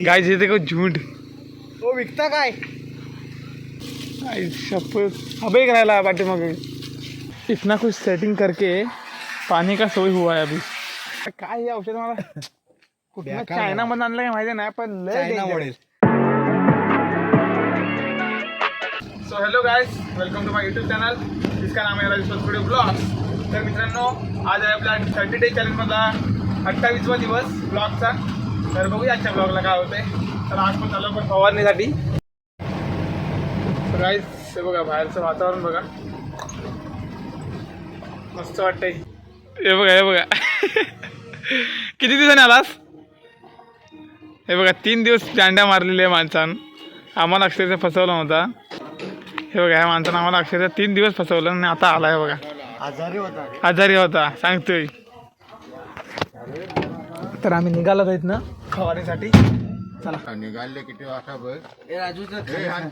Guys ये देखो झूठ वो विकता काय शपथ अबे करायला पाठी मग इतना कुछ सेटिंग करके पानी का सोय हुआ है अभी काय हे औषध मला कुठं चायना मध्ये आणलं काय माहिती नाही पण लय so hello guys welcome to my YouTube channel जिसका नाम है राजेश ब्लॉग्स। तर मित्रांनो आज आहे आपला 30 डे चॅलेंज मधला 28वा दिवस ब्लॉगचा। तर बघूया आजच्या ब्लॉगला काय होतंय। तर आज पण चालू पण फवारणीसाठी। तर गाइस हे बघा बाहेरचं वातावरण बघा मस्त वाटतंय। हे बघा किती दिवसांनी आलास? हे बघा 3 दिवस दांड्या मारलेल्या माणसानं आम्हाला अक्षरशः फसवलं होता। हे बघा ह्या माणसानं आम्हाला अक्षरशः 3 दिवस फसवलं आणि आता आलाय बघा। आजारी होता सांगतोय। तर आम्ही निघालो आहेत ना फवारणीसाठी। चला निघाले किती वाजता बघ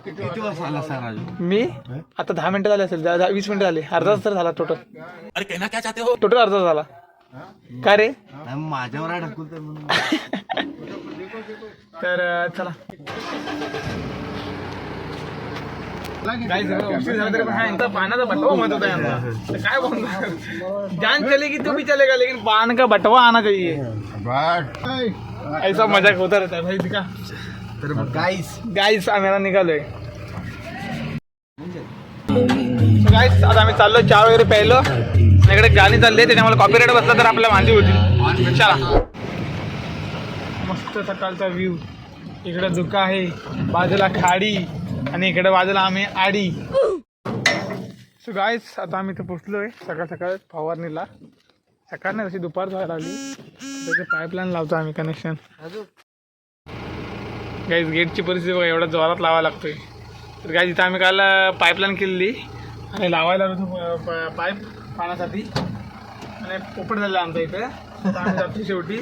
किती वाजता आला सर राजू? मी आता 10 मिनिटं झाले असेल 20 मिनिटं झाली अर्धा तास तर झाला टोटल। अरे कहना क्या चाहते हो? टोटल अर्धा तास झाला का रे? माझ्यावर ढकलतोय म्हणून तर चला पाना का बटवा मत होता है काय बोल जान चलेगी तो भी चलेगा लेकिन पान का बटवा आना चाहिए। ऐसा मजाक होता रहता है भाई दिखा। तर गाइस आम्हाला निघालोय। गाइस आता आम्ही चाललो चहा वगैरे प्यायलो इकडे गाणी चालली त्याने मला कॉपीराइट बसला तर आपल्या मांदी होती। चला मस्त सकाळचा व्ह्यू इकडे धुका आहे बाजूला खाडी आणि इकडे बाजूला आम्ही आडी। सो गाइस आता आम्ही इथं पोचलोय सकाळ सकाळ फवारणीला। सकाळ नाही तशी दुपार व्हायला लागली त्याचे पाईपलाईन लावतो आम्ही कनेक्शन। गाइस गेटची परिस्थिती बघा एवढा जोरात लावायला लागतोय। तर गाइस इथं आम्ही काल पाईपलाईन केलेली आणि लावायला होतो पाईप पाण्यासाठी आणि पोपट झालं आमचं इथं। आता आम्ही जातो शेवटी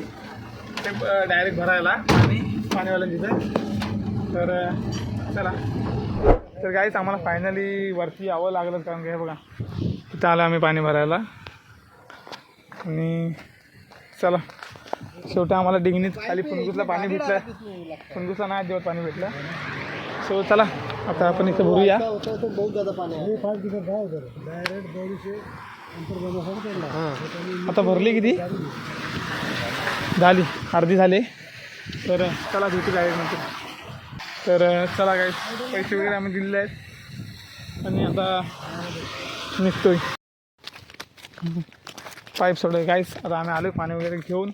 ते डायरेक्ट भरायला आणि पाणीवाल्या तिथं। तर चला तर गाइस आम्हाला फायनली वरती यावं लागलं कारण की हे बघा इथं आलं आम्ही पाणी भरायला आणि चला शेवटी आम्हाला डिंगणीत खाली फुनगुसला पाणी भेटलं। फुनगुसला नाही जेव्हा पाणी भेटलं। सो चला आता आपण इथं भरूया। आता भरली किती झाली अर्धी झाली तर चला भेटू डायरेक्ट नंतर। तर चला गाइस पैसे वगैरे आम्ही दिलेले आहेत आणि आता निघतोय पाईप सोडोय। गाइस आता आम्ही आलो पाणी वगैरे घेऊन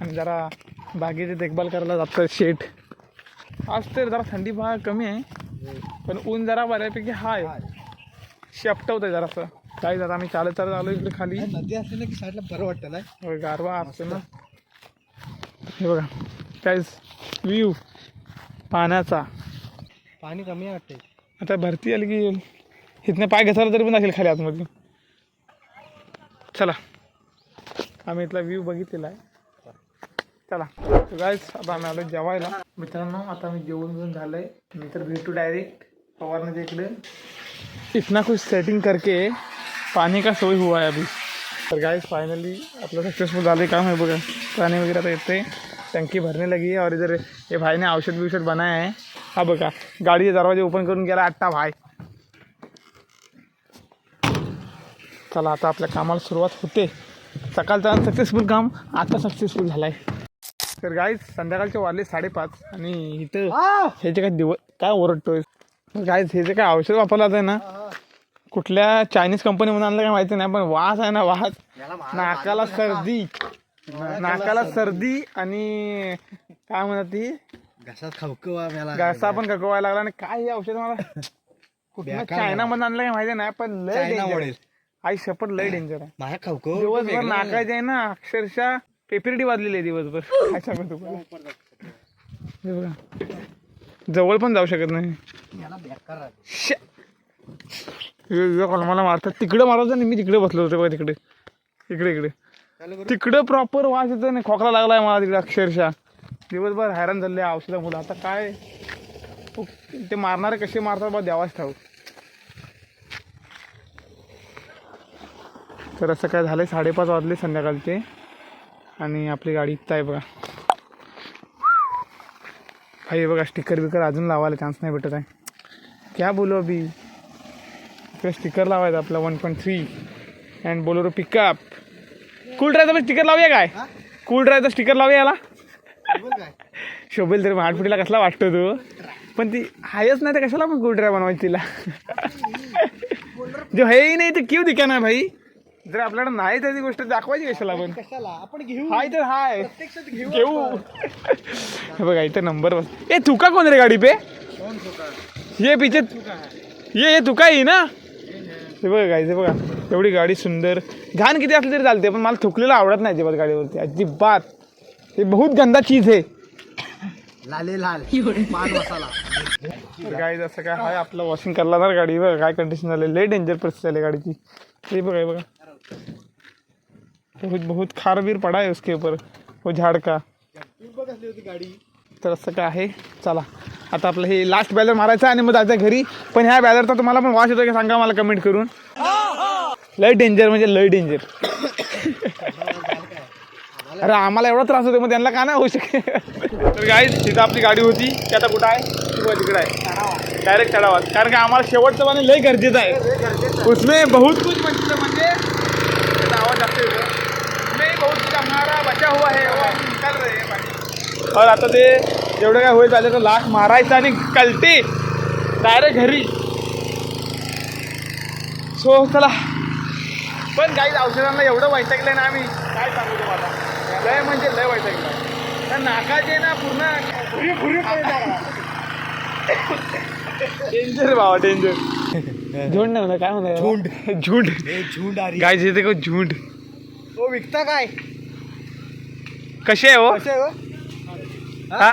आणि जरा बागेची देखभाल करायला जातो शेट। आज तर जरा थंडी फार कमी आहे पण ऊन जरा बऱ्यापैकी हाय शेपटवत आहे जरासं। गाइस आता आम्ही चालत आलो इकडे खाली नदी असली ना की साईडला बरं वाटतं ना गारवा असते ना। हे बघा गाइस व्ह्यू पाण्याचा पाणी कमी वाटते। आता भरती आली की इथनं पाय घसरला तरी पण असेल खाली आतमध्ये। चला आम्ही इथला व्ह्यू बघितलेला आहे। चला गाइस आता आम्ही आलो जेवायला। मित्रांनो आता मी जेवण झालं आहे नंतर भेटू डायरेक्ट फवारण्याच्या इकडे। इतना कुछ सेटिंग करके पानी का सोय हुआ है अभी। तर गाइस फाइनली आपलं सक्सेसफुल झाले काम है बघा। पानी वगैरह आता येते टंकी भरने लगी है और इधर ये भाई ने औषध विषध बनाया है। हा बघा गाडी दरवाजे ओपन करून गेला आत्ता भाई। चला आता आपल्या कामाला सुरुवात होते। सकाळचा सक्सेसफुल काम आता सक्सेसफुल झालाय। तर गाइस संध्याकाळचे वाजले 5:30 आणि इथं ह्याचे काय दिवस काय ओरडतोय गाइस हे जे काय औषध वापरलं जातं ना कुठल्या चायनीज कंपनीमधून आणलं काय माहिती नाही पण वास आहे ना वास नाकाला सर्दी आणि काय म्हणतात ती घशात खवकवा घसा पण खवकावायला लागला। आणि काय हे औषध मला कुठल्या चायना मध्ये आणलं काय माहिती नाही पण लय डेंजर आई शपथ लय डेंजर आहे। माझ्या खवकव दिवसभर नाकायचे आहे ना अक्षरशः पेपरिटी वाजलेली आहे दिवसभर। काय सांगतो बघा जवळ पण जाऊ शकत नाही। मला मारतात तिकडे मारायचं नाही मी तिकडे बसलो होतो बघा तिकडे इकडे तिकडे प्रॉपर वास येतो नाही खोकला लागलाय मला तिकडे अक्षरशः दिवसभर हैराण झाले औषधामुळे। आता काय ते मारणारे कसे मारतात बा द्यावाच ठाऊक। तर असं काय झालंय 5:30 वाजले संध्याकाळचे आणि आपली गाडी इथं आहे बघा। भाई बघा स्टिकर बिकर अजून लावायला चान्स नाही भेटत आहे. क्या बोलू अभी. इकडे स्टिकर लावायचं आपला 1.3 अँड बोलेरो पिकअप. कूल ड्रायव्हचा स्टिकर लावूया काय. कूल ड्रायव्हचा स्टिकर लावूया याला. शोभेल तरी आठफुटीला कसला वाटतो तो. पण ती हायच नाही तर कशाला पण कूल ड्रायव्ह बनवायची तिला. जो हे नाही तर क्यू दिका ना भाई. जर आपल्याला नाही तर ती गोष्ट दाखवायची कशाला आपण घेऊ. हाय तर हाय घेऊ. हे बघा इथं नंबर बस. ए तुका कोण रे गाडी पे. ये पीछे ये तुका ही ना. हे बघा गाडी. बघा एवढी गाडी सुंदर. घाण किती असली तरी चालते पण मला थुकलेलं आवडत नाही अजिबात गाडीवरती अजिबात. हे बहुत गंदा चीज आहे. लाले लाल पान मसाला. गाडी जसं काय हाय आपलं वॉशिंग करला ना गाडी. बघा काय कंडिशन झाली. लय डेंजर परिस्थिती झाली गाडीची. हे बघा हे बघा बहुत बहुत खारबीर पडा आहे उसके ऊपर वो झाड का. तर असं काय आहे. चला आता आपलं हे लास्ट बॅलर मारायचं आणि मग जायचं घरी. पण ह्या बॅलरचा तुम्हाला पण वास येतो का सांगा मला कमेंट करून. लय डेंजर म्हणजे लय डेंजर. अरे आम्हाला एवढा त्रास होतो मग त्यांना का नाही होऊ शकेल. तर गाईज तिथं आपली गाडी होती ती आता कुठं आहे. तिकडे आहे डायरेक्ट चढावा. कारण की आम्हाला शेवटचं पाणी लय गरजेचं आहे. उसमें बहुत कुछ म्हणजे त्याचा आवाज जास्त येतो. उसमें बहुत कुछ हमारा बचा हुआ है वो हम निकाल रहे हैं पाणी. और आता ते जेवढं काय होईल पाहिजे तर लास्ट मारायचं आणि कलटी डायरेक्ट घरी. सो चला. पण काही औषधांना एवढं वैतागलं ना आम्ही काय सांगू तुम्हाला. लय म्हणजे लय वैतागलं. तर नाकाचे ना पूर्ण डेंजर बाबा डेंजर. झुंड नाही म्हणा काय म्हणा. झुंड झुंड झुंड आ रही. गाय येते का झुंड. ओ विकता काय. कसे आहे हो. हा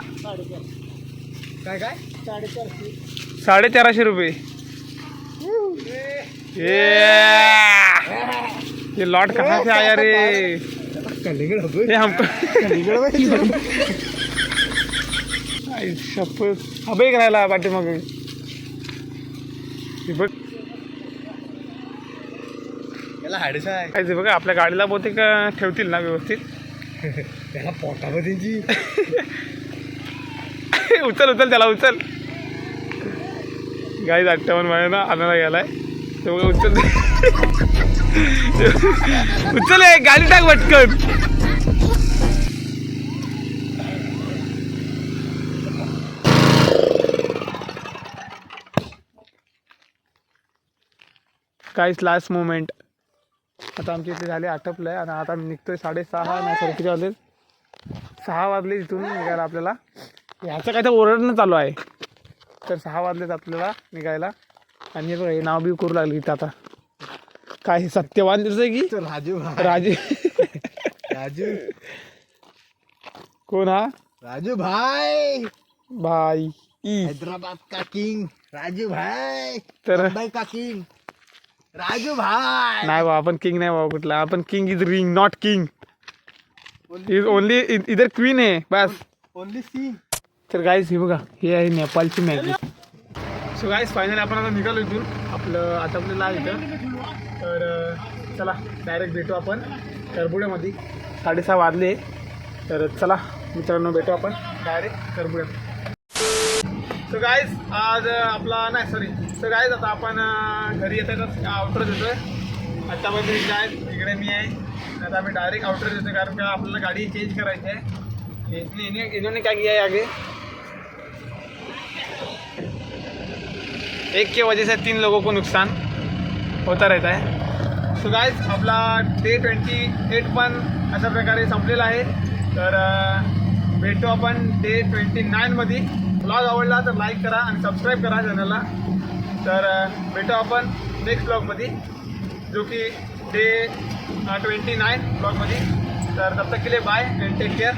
काय काय 450 रुपये. ये लॉट कहाँ से आया रे. ये हमको शपथ अबे करायला पाठीमाग. बघ याला हाडसा आहे. काय बघा आपल्या गाडीला बहुतेक ठेवतील ना व्यवस्थित. त्याला पोटामध्ये उचल उचल त्याला उचल. गाडी 58 महिना आणायला गेलाय. ते बघा उचल. उचल गाडी टाक पटकन. काहीच लास्ट मोमेंट. आता आमच्या इथे झाले आटपलं आहे आणि आता निघतोय 6:30 नाही सर किती वाजले 6 वाजले इथून निघायला आपल्याला. ह्याचं काय तर ओरडणं चालू आहे. तर 6 वाजलेत आपल्याला निघायला. आणि हे बघा हे नाव बी करू लागले इथं आता. काय हे सत्यवान दिसतंय की राजू राजू. राजू कोण हा. राजू भाई. भाई हैदराबाद का किंग राजू भाई. तर मुंबई का किंग राजू भाई. नाही बाबा आपण किंग नाही बाबा कुठला. आपण king is ring not king. Is only इधर क्वीन आहे बस. Only see. तर गाईज हे बघा हे आहे नेपाळची मॅगी. सो गाईज फायनली आपण आता निघालो इथून. आपलं आटपलेलं आहे इथं. तर चला डायरेक्ट भेटू आपण करबुड्यामध्ये. 6:30 वाजले. तर चला मित्रांनो भेटू आपण डायरेक्ट करबुड्यात. सो गाईज आज आपला नाही सॉरी. सो गाईज आता आपण घरी येतातच आउटर देतोय. आत्तामध्ये काय इकडे मी आहे. आता आम्ही डायरेक्ट आउटर देतोय कारण का आपल्याला गाडी चेंज करायची आहे. इन्होंने क्या किया है आगे. एक की वजह से 3 लोगों को नुकसान होता रहता है. सो गाइस आपला डे 28 पण अशा प्रकारे संपलेला आहे. तर भेटू आपण डे 29मध्ये. ब्लॉग आवडला तर लाईक करा आणि सबस्क्राईब करा चॅनलला. तर भेटू आपण नेक्स्ट ब्लॉगमध्ये जो की डे 29 ब्लॉगमध्ये. तर तब तक के लिए बाय एंड टेक केअर.